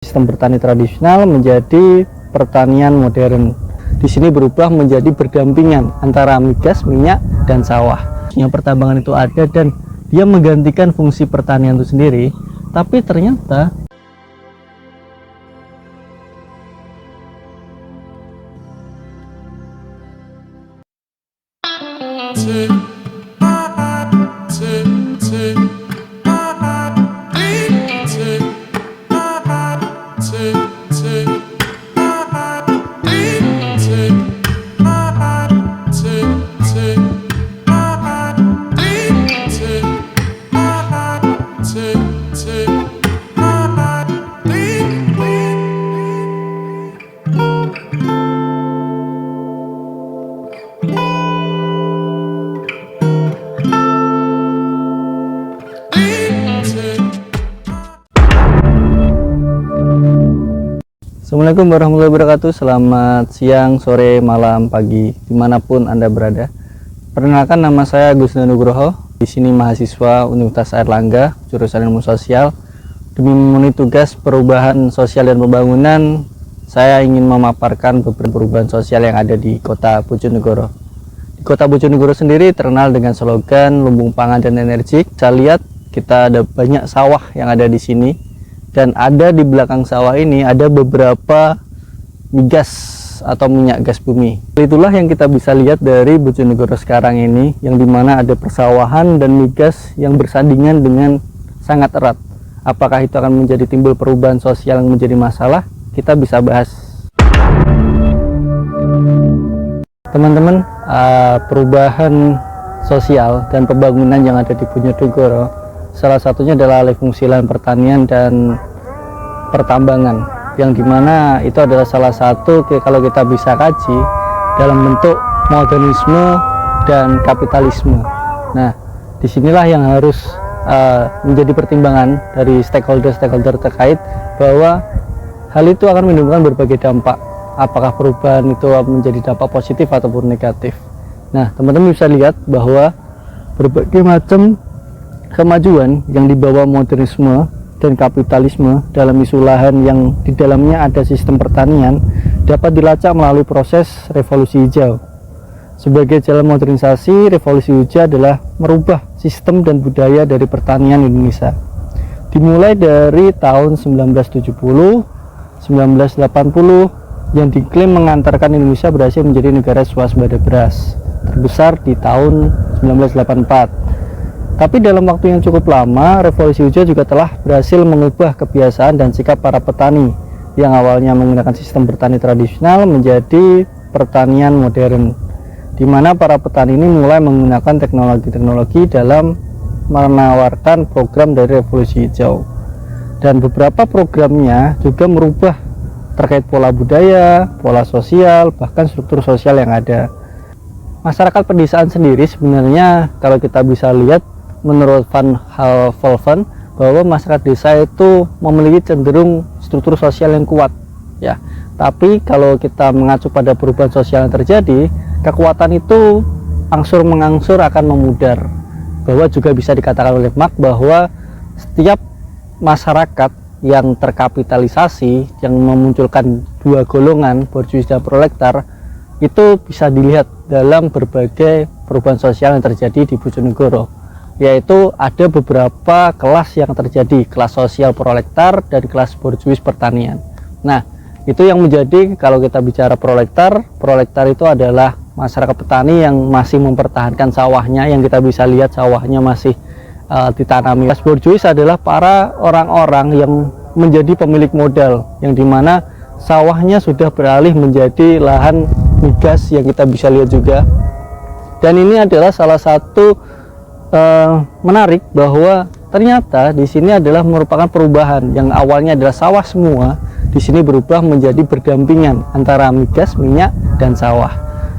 Sistem bertani tradisional menjadi pertanian modern. Di sini berubah menjadi berdampingan antara migas, minyak, dan sawah. Yang pertambangan itu ada dan dia menggantikan fungsi pertanian itu sendiri, tapi ternyata Assalamualaikum warahmatullahi wabarakatuh. Selamat siang, sore, malam, pagi, dimanapun Anda berada. Perkenalkan, nama saya Agus Nugroho. Di sini mahasiswa Universitas Airlangga, jurusan Ilmu Sosial. Demi memenuhi tugas perubahan sosial dan pembangunan, saya ingin memaparkan beberapa perubahan sosial yang ada di Kota Bojonegoro. Di Kota Bojonegoro sendiri terkenal dengan slogan lumbung pangan dan energi. Saya lihat kita ada banyak sawah yang ada di sini. Dan ada di belakang sawah ini ada beberapa migas atau minyak gas bumi. Itulah yang kita bisa lihat dari Bojonegoro sekarang ini, yang dimana ada persawahan dan migas yang bersandingan dengan sangat erat. Apakah itu akan menjadi timbul perubahan sosial yang menjadi masalah? Kita bisa bahas. Teman-teman, perubahan sosial dan pembangunan yang ada di Bojonegoro, salah satunya adalah alih fungsi lahan pertanian dan pertambangan, yang dimana itu adalah salah satu kalau kita bisa kaji dalam bentuk modernisme dan kapitalisme. Nah, disinilah yang harus menjadi pertimbangan dari stakeholder terkait, bahwa hal itu akan menimbulkan berbagai dampak. Apakah perubahan itu menjadi dampak positif ataupun negatif. Nah, teman-teman bisa lihat bahwa berbagai macam kemajuan yang dibawa modernisme dan kapitalisme dalam isu lahan yang di dalamnya ada sistem pertanian dapat dilacak melalui proses revolusi hijau. Sebagai jalan modernisasi, revolusi hijau adalah merubah sistem dan budaya dari pertanian Indonesia. Dimulai dari tahun 1970, 1980 yang diklaim mengantarkan Indonesia berhasil menjadi negara swasembada beras terbesar di tahun 1984. Tapi dalam waktu yang cukup lama, revolusi hijau juga telah berhasil mengubah kebiasaan dan sikap para petani yang awalnya menggunakan sistem bertani tradisional menjadi pertanian modern, di mana para petani ini mulai menggunakan teknologi-teknologi dalam menawarkan program dari revolusi hijau. Dan beberapa programnya juga merubah terkait pola budaya, pola sosial, bahkan struktur sosial yang ada. Masyarakat pedesaan sendiri sebenarnya kalau kita bisa lihat, menurut Van Halvolven, bahwa masyarakat desa itu memiliki cenderung struktur sosial yang kuat, ya. Tapi kalau kita mengacu pada perubahan sosial yang terjadi, kekuatan itu angsur mengangsur akan memudar. Bahwa juga bisa dikatakan oleh Marx bahwa setiap masyarakat yang terkapitalisasi, yang memunculkan dua golongan, borjuis dan proletar, itu bisa dilihat dalam berbagai perubahan sosial yang terjadi di Bojonegoro. Yaitu ada beberapa kelas yang terjadi, kelas sosial proletar dan kelas borjuis pertanian. Nah, itu yang menjadi, kalau kita bicara proletar itu adalah masyarakat petani yang masih mempertahankan sawahnya, yang kita bisa lihat sawahnya masih ditanami. Kelas borjuis adalah para orang-orang yang menjadi pemilik modal, yang dimana sawahnya sudah beralih menjadi lahan migas yang kita bisa lihat juga. Dan ini adalah salah satu menarik, bahwa ternyata di sini adalah merupakan perubahan yang awalnya adalah sawah semua, di sini berubah menjadi berdampingan antara migas, minyak, dan sawah.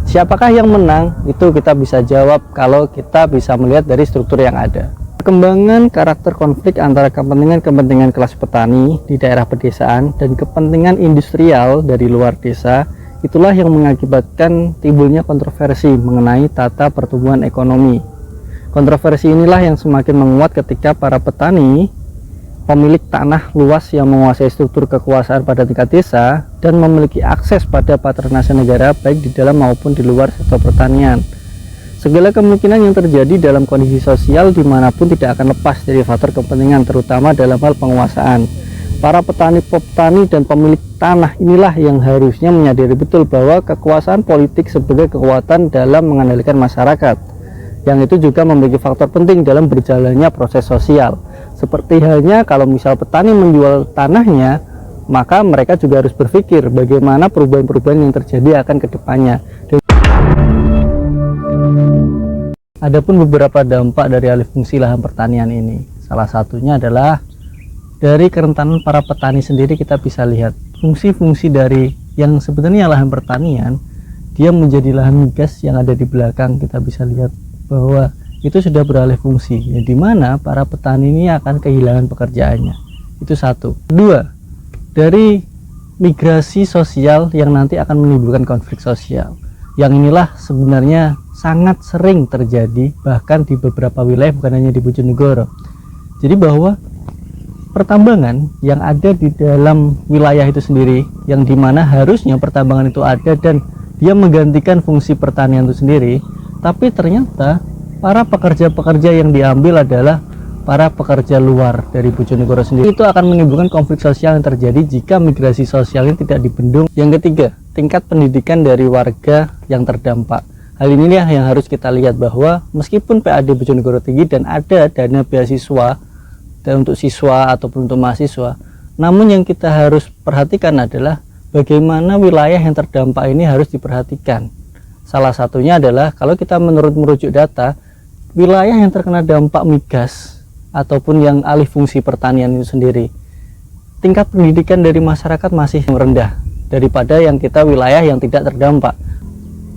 Siapakah yang menang? Itu kita bisa jawab kalau kita bisa melihat dari struktur yang ada. Perkembangan karakter konflik antara kepentingan kelas petani di daerah pedesaan dan kepentingan industrial dari luar desa, itulah yang mengakibatkan timbulnya kontroversi mengenai tata pertumbuhan ekonomi. Kontroversi inilah yang semakin menguat ketika para petani pemilik tanah luas yang menguasai struktur kekuasaan pada tingkat desa dan memiliki akses pada patronase negara baik di dalam maupun di luar sektor pertanian. Segala kemungkinan yang terjadi dalam kondisi sosial dimanapun tidak akan lepas dari faktor kepentingan, terutama dalam hal penguasaan. Para petani dan pemilik tanah inilah yang harusnya menyadari betul bahwa kekuasaan politik sebagai kekuatan dalam mengendalikan masyarakat, yang itu juga memiliki faktor penting dalam berjalannya proses sosial. Seperti halnya kalau misal petani menjual tanahnya, maka mereka juga harus berpikir bagaimana perubahan-perubahan yang terjadi akan kedepannya. Adapun beberapa dampak dari alih fungsi lahan pertanian ini, salah satunya adalah dari kerentanan para petani sendiri. Kita bisa lihat fungsi-fungsi dari yang sebenarnya lahan pertanian, dia menjadi lahan migas yang ada di belakang. Kita bisa lihat bahwa itu sudah beralih fungsi, ya, di mana para petani ini akan kehilangan pekerjaannya. Itu satu. Kedua, dari migrasi sosial yang nanti akan menimbulkan konflik sosial, yang inilah sebenarnya sangat sering terjadi bahkan di beberapa wilayah, bukan hanya di Bojonegoro. Jadi bahwa pertambangan yang ada di dalam wilayah itu sendiri, yang dimana harusnya pertambangan itu ada dan dia menggantikan fungsi pertanian itu sendiri, tapi ternyata para pekerja-pekerja yang diambil adalah para pekerja luar dari Bojonegoro sendiri. Itu akan menimbulkan konflik sosial yang terjadi jika migrasi sosial ini tidak dibendung. Yang ketiga, tingkat pendidikan dari warga yang terdampak. Hal inilah yang harus kita lihat, bahwa meskipun PAD Bojonegoro tinggi dan ada dana beasiswa dan untuk siswa ataupun untuk mahasiswa, namun yang kita harus perhatikan adalah bagaimana wilayah yang terdampak ini harus diperhatikan. Salah satunya adalah kalau kita merujuk data, wilayah yang terkena dampak migas ataupun yang alih fungsi pertanian itu sendiri, tingkat pendidikan dari masyarakat masih rendah daripada yang kita wilayah yang tidak terdampak.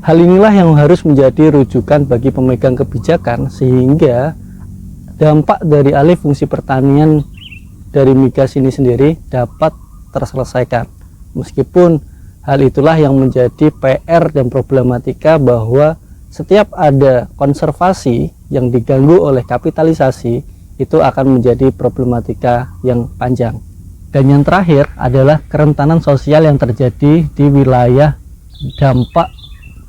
Hal inilah yang harus menjadi rujukan bagi pemegang kebijakan, sehingga dampak dari alih fungsi pertanian dari migas ini sendiri dapat terselesaikan. Meskipun hal itulah yang menjadi PR dan problematika, bahwa setiap ada konservasi yang diganggu oleh kapitalisasi, itu akan menjadi problematika yang panjang. Dan yang terakhir adalah kerentanan sosial yang terjadi di wilayah dampak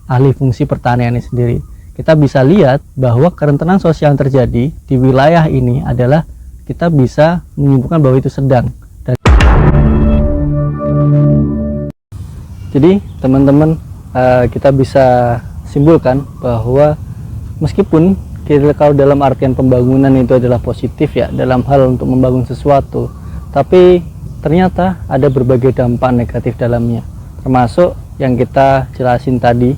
alih fungsi pertanian ini sendiri. Kita bisa lihat bahwa kerentanan sosial yang terjadi di wilayah ini adalah, kita bisa menyimpulkan bahwa itu sedang. Dan jadi teman-teman, kita bisa simpulkan bahwa meskipun kalau dalam artian pembangunan itu adalah positif ya, dalam hal untuk membangun sesuatu, tapi ternyata ada berbagai dampak negatif dalamnya, termasuk yang kita jelasin tadi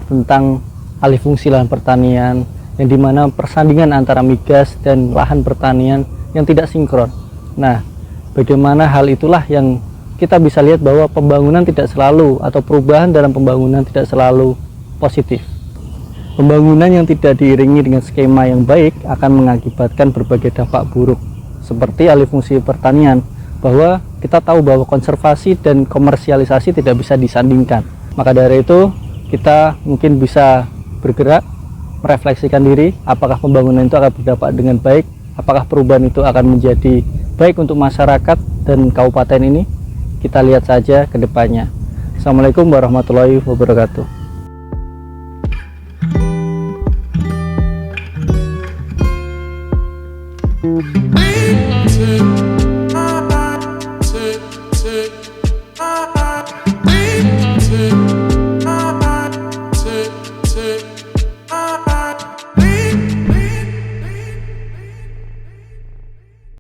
tentang alih fungsi lahan pertanian, yang dimana persandingan antara migas dan lahan pertanian yang tidak sinkron. Nah, bagaimana hal itulah yang kita bisa lihat bahwa pembangunan tidak selalu, atau perubahan dalam pembangunan tidak selalu positif. Pembangunan yang tidak diiringi dengan skema yang baik akan mengakibatkan berbagai dampak buruk, seperti alih fungsi pertanian, bahwa kita tahu bahwa konservasi dan komersialisasi tidak bisa disandingkan. Maka dari itu, kita mungkin bisa bergerak, merefleksikan diri, apakah pembangunan itu akan berdampak dengan baik, apakah perubahan itu akan menjadi baik untuk masyarakat dan kabupaten ini. Kita lihat saja ke depannya. Assalamualaikum warahmatullahi wabarakatuh. Take